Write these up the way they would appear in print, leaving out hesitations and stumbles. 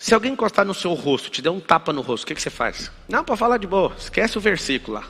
Se alguém encostar no seu rosto, te der um tapa no rosto, o que você faz? Não, para falar de boa, esquece o versículo lá.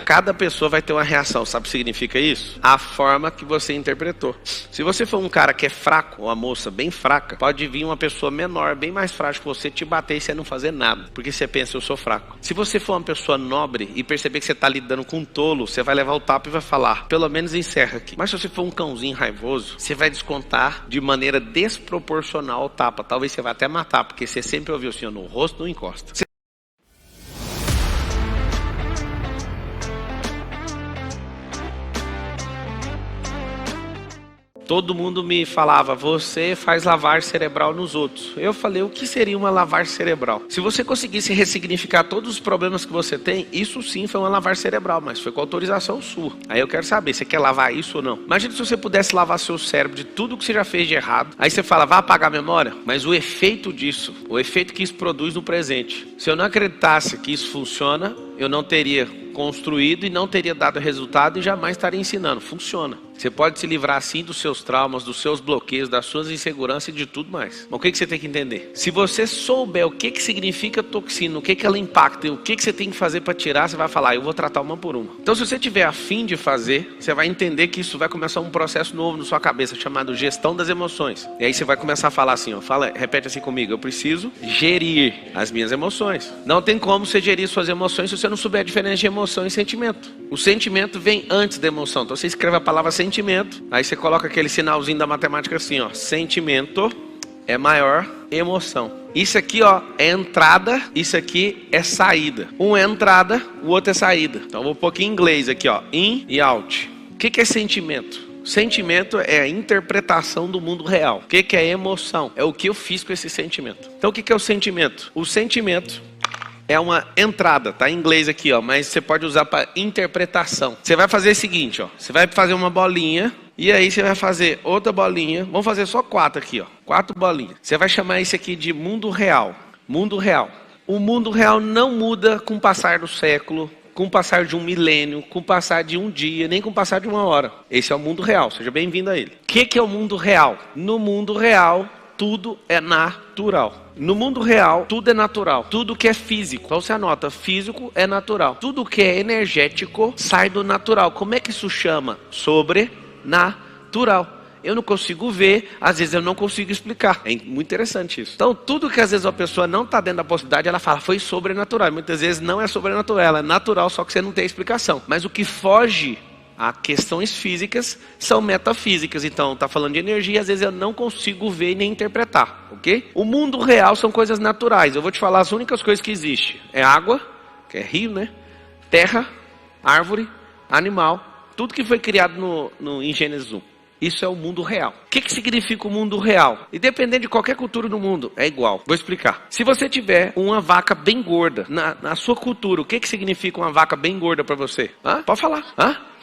Cada pessoa vai ter uma reação. Sabe o que significa isso? A forma que você interpretou. Se você for um cara que é fraco, ou uma moça bem fraca, pode vir uma pessoa menor, bem mais frágil que você, te bater e você não fazer nada. Porque você pensa, eu sou fraco. Se você for uma pessoa nobre e perceber que você está lidando com um tolo, você vai levar o tapa e vai falar, pelo menos encerra aqui. Mas se você for um cãozinho raivoso, você vai descontar de maneira desproporcional o tapa. Talvez você vá até matar, porque você sempre ouviu assim, no rosto não encosta. Todo mundo me falava, você faz lavagem cerebral nos outros. Eu falei, o que seria uma lavagem cerebral? Se você conseguisse ressignificar todos os problemas que você tem, isso sim foi uma lavagem cerebral, mas foi com autorização sua. Aí eu quero saber, você quer lavar isso ou não? Imagina se você pudesse lavar seu cérebro de tudo que você já fez de errado. Aí você fala, vai apagar a memória? Mas o efeito disso, o efeito que isso produz no presente. Se eu não acreditasse que isso funciona, eu não teria construído e não teria dado resultado e jamais estaria ensinando. Funciona. Você pode se livrar assim dos seus traumas, dos seus bloqueios, das suas inseguranças e de tudo mais. Mas o que você tem que entender? Se você souber o que significa toxina, o que ela impacta e o que você tem que fazer para tirar, você vai falar, eu vou tratar uma por uma. Então se você tiver a fim de fazer, você vai entender que isso vai começar um processo novo na sua cabeça, chamado gestão das emoções. E aí você vai começar a falar assim, ó, repete assim comigo, eu preciso gerir as minhas emoções. Não tem como você gerir suas emoções se você não souber a diferença de emoção e sentimento. O sentimento vem antes da emoção. Então você escreve a palavra sentimento, aí você coloca aquele sinalzinho da matemática assim, ó, sentimento é maior emoção. Isso aqui, ó, é entrada, isso aqui é saída. Um é entrada, o outro é saída. Então eu vou pôr aqui em inglês aqui, ó, in e out. O que é sentimento? Sentimento é a interpretação do mundo real. O que é emoção? É o que eu fiz com esse sentimento. Então o que é o sentimento? O sentimento é uma entrada, tá em inglês aqui, ó, mas você pode usar para interpretação. Você vai fazer o seguinte, ó, você vai fazer uma bolinha e aí você vai fazer outra bolinha. Vamos fazer só 4 aqui, ó, 4 bolinhas. Você vai chamar isso aqui de mundo real. Mundo real. O mundo real não muda com o passar do século, com o passar de um milênio, com o passar de um dia, nem com o passar de uma hora. Esse é o mundo real. Seja bem-vindo a ele. O que é o mundo real? No mundo real, tudo é natural. No mundo real, tudo é natural. Tudo que é físico, então você anota, físico é natural. Tudo que é energético sai do natural. Como é que isso chama? Sobrenatural. Eu não consigo ver, às vezes eu não consigo explicar. É muito interessante isso. Então, tudo que às vezes a pessoa não está dentro da possibilidade, ela fala, foi sobrenatural. Muitas vezes não é sobrenatural, ela é natural, só que você não tem explicação. Mas o que foge a questões físicas são metafísicas. Então, está falando de energia, às vezes eu não consigo ver e nem interpretar, ok? O mundo real são coisas naturais. Eu vou te falar as únicas coisas que existem. É água, que é rio, né? Terra, árvore, animal. Tudo que foi criado em Gênesis 1. Isso é o mundo real. O que significa o mundo real? E dependendo de qualquer cultura do mundo, é igual. Vou explicar. Se você tiver uma vaca bem gorda, na sua cultura, o que significa uma vaca bem gorda para você? Pode falar.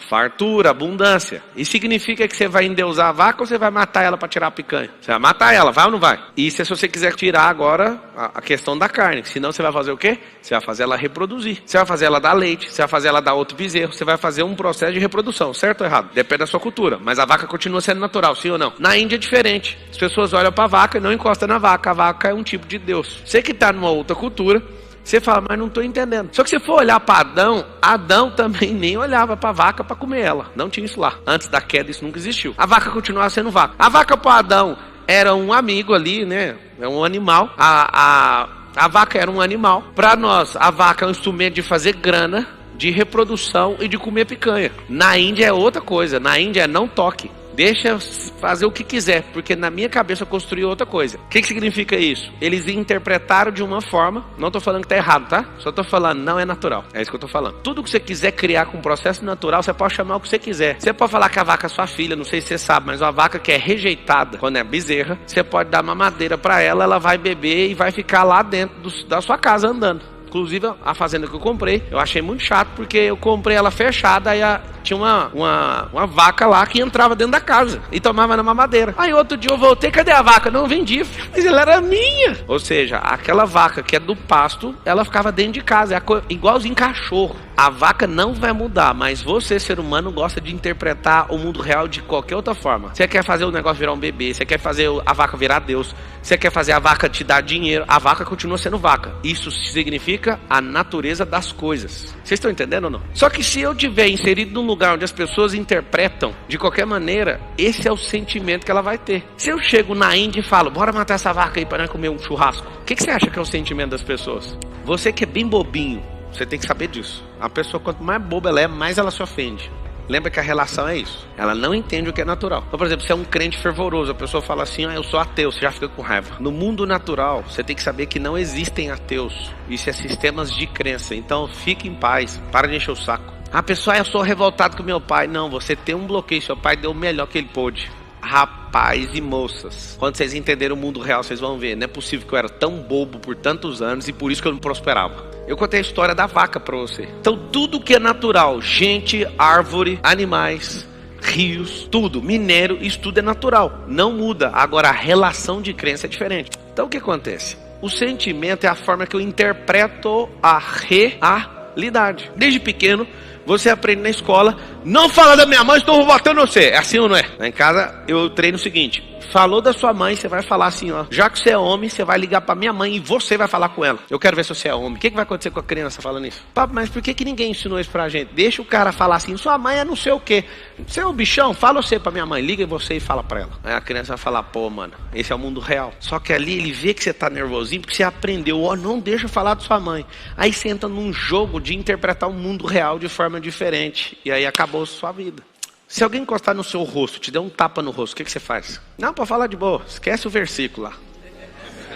Fartura, abundância. E significa que você vai endeusar a vaca ou você vai matar ela para tirar a picanha? Você vai matar ela, vai ou não vai? Isso é se você quiser tirar agora a questão da carne. Senão você vai fazer o quê? Você vai fazer ela reproduzir. Você vai fazer ela dar leite, você vai fazer ela dar outro bezerro. Você vai fazer um processo de reprodução, certo ou errado? Depende da sua cultura. Mas a vaca continua sendo natural, sim ou não? Na Índia é diferente. As pessoas olham para a vaca e não encostam na vaca. A vaca é um tipo de Deus. Você que está numa outra cultura, você fala, mas não estou entendendo. Só que se for olhar para Adão também nem olhava para a vaca para comer ela. Não tinha isso lá. Antes da queda isso nunca existiu. A vaca continuava sendo vaca. A vaca para Adão era um amigo ali, né? É um animal. A vaca era um animal. Para nós, a vaca é um instrumento de fazer grana, de reprodução e de comer picanha. Na Índia é outra coisa. Na Índia é não toque. Deixa fazer o que quiser, porque na minha cabeça eu construí outra coisa. O que significa isso? Eles interpretaram de uma forma, não estou falando que está errado, tá? Só estou falando, não é natural. É isso que eu estou falando. Tudo que você quiser criar com um processo natural, você pode chamar o que você quiser. Você pode falar que a vaca é sua filha, não sei se você sabe, mas uma vaca que é rejeitada, quando é bezerra, você pode dar mamadeira para ela, ela vai beber e vai ficar lá dentro da sua casa andando. Inclusive, a fazenda que eu comprei, eu achei muito chato, porque eu comprei ela fechada, aí tinha uma vaca lá que entrava dentro da casa e tomava na mamadeira. Aí outro dia eu voltei, cadê a vaca? Não, vendi, mas ela era minha. Ou seja, aquela vaca que é do pasto, ela ficava dentro de casa, igualzinho cachorro. A vaca não vai mudar, mas você, ser humano, gosta de interpretar o mundo real de qualquer outra forma. Você quer fazer o negócio virar um bebê, você quer fazer a vaca virar Deus, Você quer fazer a vaca te dar dinheiro, a vaca continua sendo vaca. Isso significa a natureza das coisas. Vocês estão entendendo ou não? Só que se eu tiver inserido num lugar onde as pessoas interpretam de qualquer maneira, esse é o sentimento que ela vai ter. Se eu chego na Índia e falo, bora matar essa vaca aí para nós comer um churrasco, o que você acha que é o sentimento das pessoas? Você que é bem bobinho, você tem que saber disso. A pessoa, quanto mais boba ela é, mais ela se ofende. Lembra que a relação é isso. Ela não entende o que é natural. Então, por exemplo, você é um crente fervoroso. A pessoa fala assim, eu sou ateu. Você já fica com raiva. No mundo natural, você tem que saber que não existem ateus. Isso é sistemas de crença. Então, fique em paz. Para de encher o saco. A pessoa, eu sou revoltado com meu pai. Não, você tem um bloqueio. Seu pai deu o melhor que ele pôde. Rapaz e moças, quando vocês entenderem o mundo real, vocês vão ver. Não é possível que eu era tão bobo por tantos anos e por isso que eu não prosperava. Eu contei a história da vaca para você. Então tudo que é natural, gente, árvore, animais, rios, tudo, minério, isso tudo é natural, não muda. Agora a relação de crença é diferente. Então o que acontece? O sentimento é a forma que eu interpreto a realidade. Desde pequeno você aprende na escola, não fala da minha mãe, estou batendo você. É assim ou não é? Lá em casa eu treino o seguinte, falou da sua mãe, você vai falar assim, ó, já que você é homem, você vai ligar pra minha mãe e você vai falar com ela. Eu quero ver se você é homem. O que vai acontecer com a criança falando isso? Papo, mas por que ninguém ensinou isso pra gente? Deixa o cara falar assim, sua mãe é não sei o quê. Você é um bichão? Fala você pra minha mãe, liga você e fala pra ela. Aí a criança vai falar, pô, mano, esse é o mundo real. Só que ali ele vê que você tá nervosinho porque você aprendeu, ó, não deixa falar da sua mãe. Aí você entra num jogo de interpretar o mundo real de forma diferente. E aí acabou a sua vida. Se alguém encostar no seu rosto, te der um tapa no rosto, o que você faz? Não, pode falar de boa, esquece o versículo lá.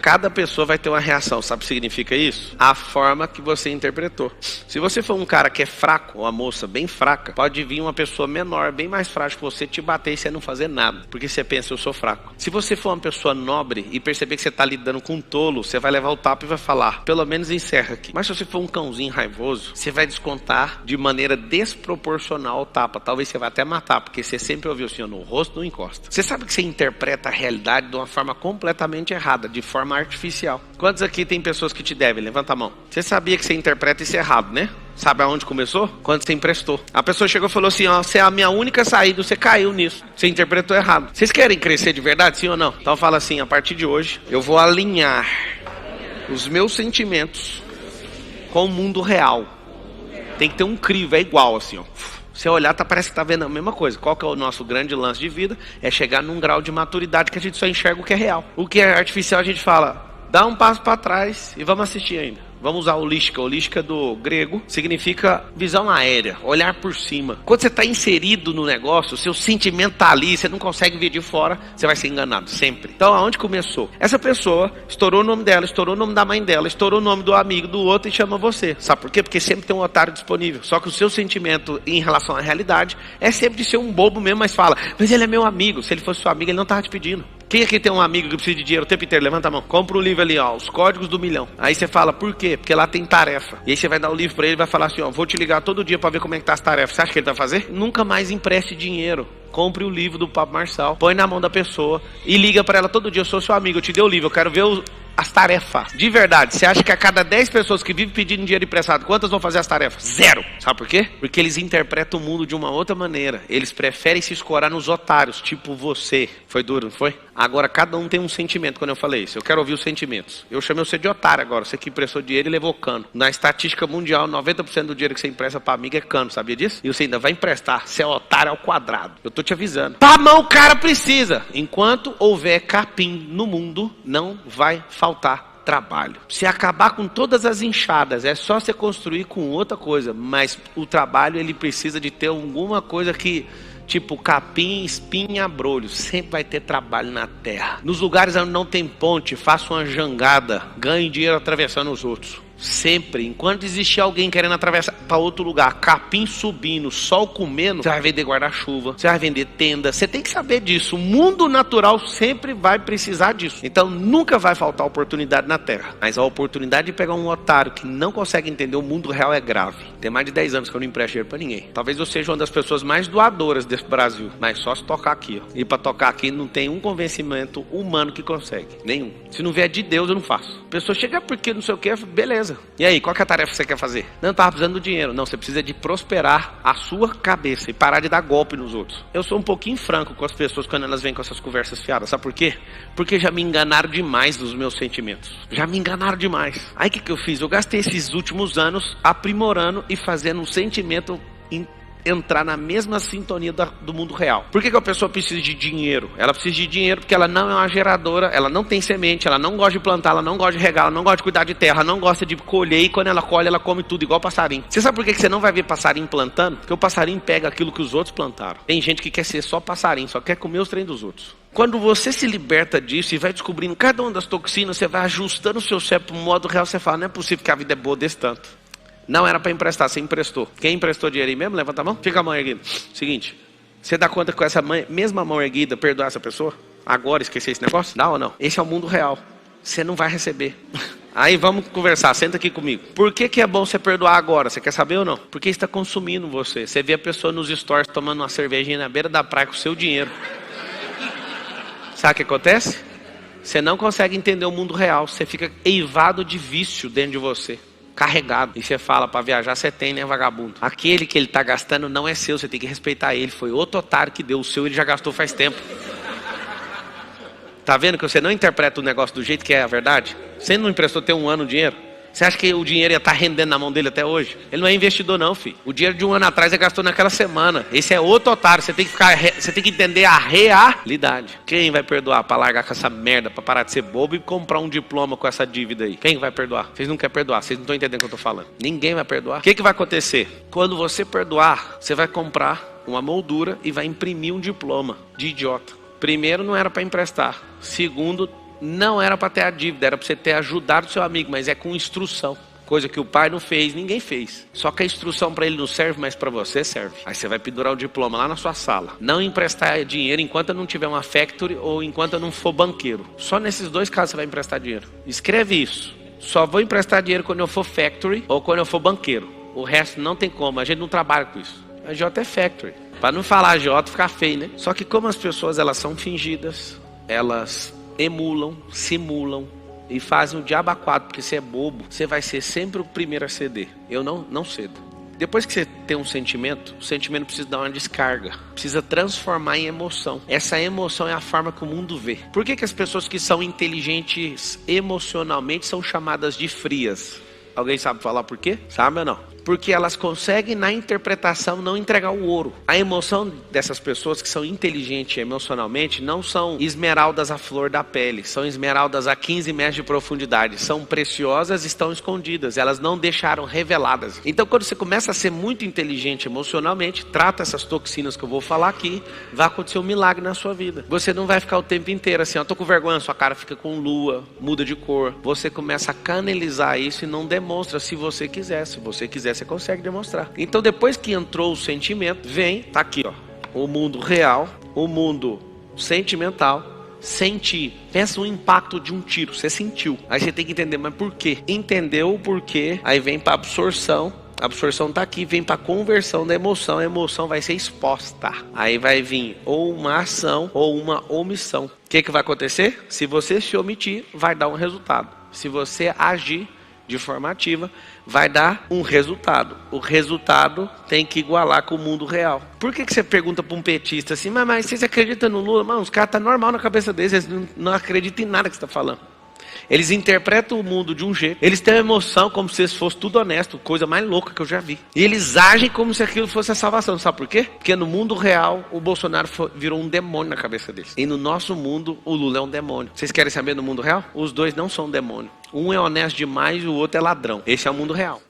Cada pessoa vai ter uma reação, sabe o que significa isso? A forma que você interpretou. Se você for um cara que é fraco, ou uma moça bem fraca, pode vir uma pessoa menor, bem mais frágil que você, te bater e você não fazer nada, porque você pensa, eu sou fraco. Se você for uma pessoa nobre e perceber que você está lidando com um tolo, você vai levar o tapa e vai falar, pelo menos encerra aqui. Mas se você for um cãozinho raivoso, você vai descontar de maneira desproporcional o tapa. Talvez você vá até matar, porque você sempre ouviu assim, no rosto não encosta. Você sabe que você interpreta a realidade de uma forma completamente errada, de forma artificial. Quantos aqui tem pessoas que te devem? Levanta a mão. Você sabia que você interpreta isso errado, né? Sabe aonde começou? Quando você emprestou. A pessoa chegou e falou assim, ó, você é a minha única saída, você caiu nisso. Você interpretou errado. Vocês querem crescer de verdade, sim ou não? Então fala assim, a partir de hoje, eu vou alinhar os meus sentimentos com o mundo real. Tem que ter um crivo, é igual assim, ó. Você olhar, parece que tá vendo a mesma coisa. Qual que é o nosso grande lance de vida? É chegar num grau de maturidade que a gente só enxerga o que é real. O que é artificial a gente fala, dá um passo para trás e vamos assistir ainda. Vamos usar holística. Holística do grego significa visão aérea, olhar por cima. Quando você está inserido no negócio, o seu sentimento está ali, você não consegue ver de fora, você vai ser enganado, sempre. Então, aonde começou? Essa pessoa estourou o nome dela, estourou o nome da mãe dela, estourou o nome do amigo do outro e chama você. Sabe por quê? Porque sempre tem um otário disponível. Só que o seu sentimento em relação à realidade é sempre de ser um bobo mesmo, mas fala, mas ele é meu amigo. Se ele fosse seu amigo, ele não estava te pedindo. Quem aqui tem um amigo que precisa de dinheiro o tempo inteiro? Levanta a mão. Compra um livro ali, ó, Os Códigos do Milhão. Aí você fala, por quê? Porque lá tem tarefa. E aí você vai dar o livro pra ele e vai falar assim, ó, vou te ligar todo dia pra ver como é que tá as tarefas. Você acha que ele vai fazer? Nunca mais empreste dinheiro. Compre o livro do Pablo Marçal, põe na mão da pessoa e liga pra ela todo dia, eu sou seu amigo, eu te dei o livro, eu quero ver as tarefas. De verdade, você acha que a cada 10 pessoas que vivem pedindo dinheiro emprestado, quantas vão fazer as tarefas? 0. Sabe por quê? Porque eles interpretam o mundo de uma outra maneira. Eles preferem se escorar nos otários, tipo você. Foi duro, não foi? Agora cada um tem um sentimento quando eu falei isso. Eu quero ouvir os sentimentos. Eu chamei você de otário agora. Você que emprestou dinheiro e levou cano. Na estatística mundial, 90% do dinheiro que você empresta pra amigo é cano, sabia disso? E você ainda vai emprestar. Você é otário ao quadrado. Eu tô te avisando. Pra mão o cara precisa. Enquanto houver capim no mundo, não vai faltar trabalho. Se acabar com todas as enxadas, é só você construir com outra coisa. Mas o trabalho, ele precisa de ter alguma coisa que... tipo capim, espinha, abrolho. Sempre vai ter trabalho na terra. Nos lugares onde não tem ponte, faça uma jangada. Ganhe dinheiro atravessando os outros. Sempre, enquanto existir alguém querendo atravessar para outro lugar, capim subindo, sol comendo, você vai vender guarda-chuva, você vai vender tenda. Você tem que saber disso. O mundo natural sempre vai precisar disso. Então nunca vai faltar oportunidade na terra. Mas a oportunidade de pegar um otário que não consegue entender o mundo real é grave. Tem mais de 10 anos que eu não empresto dinheiro para ninguém. Talvez eu seja uma das pessoas mais doadoras desse Brasil. Mas só se tocar aqui, ó. E para tocar aqui não tem um convencimento humano que consegue. Nenhum. Se não vier de Deus, eu não faço. A pessoa chega porque não sei o que, beleza. beleza. E aí, qual que é a tarefa que você quer fazer? Não, tava precisando do dinheiro. Não, você precisa de prosperar a sua cabeça e parar de dar golpe nos outros. Eu sou um pouquinho franco com as pessoas quando elas vêm com essas conversas fiadas. Sabe por quê? Porque já me enganaram demais dos meus sentimentos. Já me enganaram demais. Aí o que eu fiz? Eu gastei esses últimos anos aprimorando e fazendo um sentimento entrar na mesma sintonia do mundo real. Por que a pessoa precisa de dinheiro? Ela precisa de dinheiro porque ela não é uma geradora, ela não tem semente, ela não gosta de plantar, ela não gosta de regar, ela não gosta de cuidar de terra, ela não gosta de colher, e quando ela colhe, ela come tudo igual passarinho. Você sabe por que você não vai ver passarinho plantando? Porque o passarinho pega aquilo que os outros plantaram. Tem gente que quer ser só passarinho, só quer comer os trem dos outros. Quando você se liberta disso e vai descobrindo cada uma das toxinas, você vai ajustando o seu cérebro para o modo real, você fala, não é possível que a vida é boa desse tanto. Não era para emprestar, você emprestou. Quem emprestou dinheiro aí mesmo? Levanta a mão. Fica a mão erguida. Seguinte, você dá conta que com essa mesma mão erguida perdoar essa pessoa? Agora esquecer esse negócio? Dá ou não? Esse é o mundo real. Você não vai receber. Aí vamos conversar, senta aqui comigo. Por que é bom você perdoar agora? Você quer saber ou não? Porque está consumindo você. Você vê a pessoa nos stories tomando uma cervejinha na beira da praia com o seu dinheiro. Sabe o que acontece? Você não consegue entender o mundo real. Você fica eivado de vício dentro de você. Carregado. E você fala, para viajar você tem, né, vagabundo? Aquele que ele está gastando não é seu, você tem que respeitar ele. Foi outro otário que deu, o seu ele já gastou faz tempo. Tá vendo que você não interpreta o negócio do jeito que é a verdade? Você não emprestou ter um ano o dinheiro? Você acha que o dinheiro ia estar rendendo na mão dele até hoje? Ele não é investidor não, filho. O dinheiro de um ano atrás ele gastou naquela semana. Esse é outro otário. Você tem que entender a realidade. Quem vai perdoar para largar com essa merda, para parar de ser bobo e comprar um diploma com essa dívida aí? Quem vai perdoar? Vocês não querem perdoar. Vocês não estão entendendo o que eu estou falando. Ninguém vai perdoar. O que vai acontecer? Quando você perdoar, você vai comprar uma moldura e vai imprimir um diploma de idiota. Primeiro, não era para emprestar. Segundo, não era para ter a dívida, era para você ter ajudado o seu amigo, mas é com instrução. Coisa que o pai não fez, ninguém fez. Só que a instrução para ele não serve, mas para você serve. Aí você vai pendurar o diploma lá na sua sala. Não emprestar dinheiro enquanto eu não tiver uma factory ou enquanto eu não for banqueiro. Só nesses dois casos você vai emprestar dinheiro. Escreve isso. Só vou emprestar dinheiro quando eu for factory ou quando eu for banqueiro. O resto não tem como, a gente não trabalha com isso. A J é factory. Para não falar J, ficar feio, né? Só que como as pessoas elas são fingidas, elas emulam, simulam e fazem o diabo a quatro, porque você é bobo, você vai ser sempre o primeiro a ceder. Eu não cedo. Depois que você tem um sentimento, o sentimento precisa dar uma descarga, precisa transformar em emoção. Essa emoção é a forma que o mundo vê. Por que as pessoas que são inteligentes emocionalmente são chamadas de frias? Alguém sabe falar por quê? Sabe ou não? Porque elas conseguem na interpretação não entregar o ouro. A emoção dessas pessoas que são inteligentes emocionalmente não são esmeraldas à flor da pele. São esmeraldas a 15 metros de profundidade. São preciosas e estão escondidas. Elas não deixaram reveladas. Então quando você começa a ser muito inteligente emocionalmente, trata essas toxinas que eu vou falar aqui, vai acontecer um milagre na sua vida. Você não vai ficar o tempo inteiro assim, tô com vergonha, sua cara fica com lua, muda de cor. Você começa a canalizar isso e não demonstra se você quiser. Se você quiser, você consegue demonstrar. Então depois que entrou o sentimento, vem, tá aqui ó, o mundo real, o mundo sentimental. Sentir, pensa no impacto de um tiro, você sentiu, aí você tem que entender, mas por quê? Entendeu o porquê, aí vem para absorção. A absorção tá aqui, vem para conversão da emoção. A emoção vai ser exposta. Aí vai vir ou uma ação ou uma omissão. O que vai acontecer? Se você se omitir, vai dar um resultado. Se você agir de forma ativa, vai dar um resultado. O resultado tem que igualar com o mundo real. Por que você pergunta para um petista assim, mas vocês acreditam no Lula? Mano, os caras estão normal na cabeça deles, eles não acreditam em nada que você está falando. Eles interpretam o mundo de um jeito, eles têm uma emoção como se isso fosse tudo honesto, coisa mais louca que eu já vi. E eles agem como se aquilo fosse a salvação, sabe por quê? Porque no mundo real, o Bolsonaro virou um demônio na cabeça deles. E no nosso mundo, o Lula é um demônio. Vocês querem saber no mundo real? Os dois não são um demônio. Um é honesto demais e o outro é ladrão. Esse é o mundo real.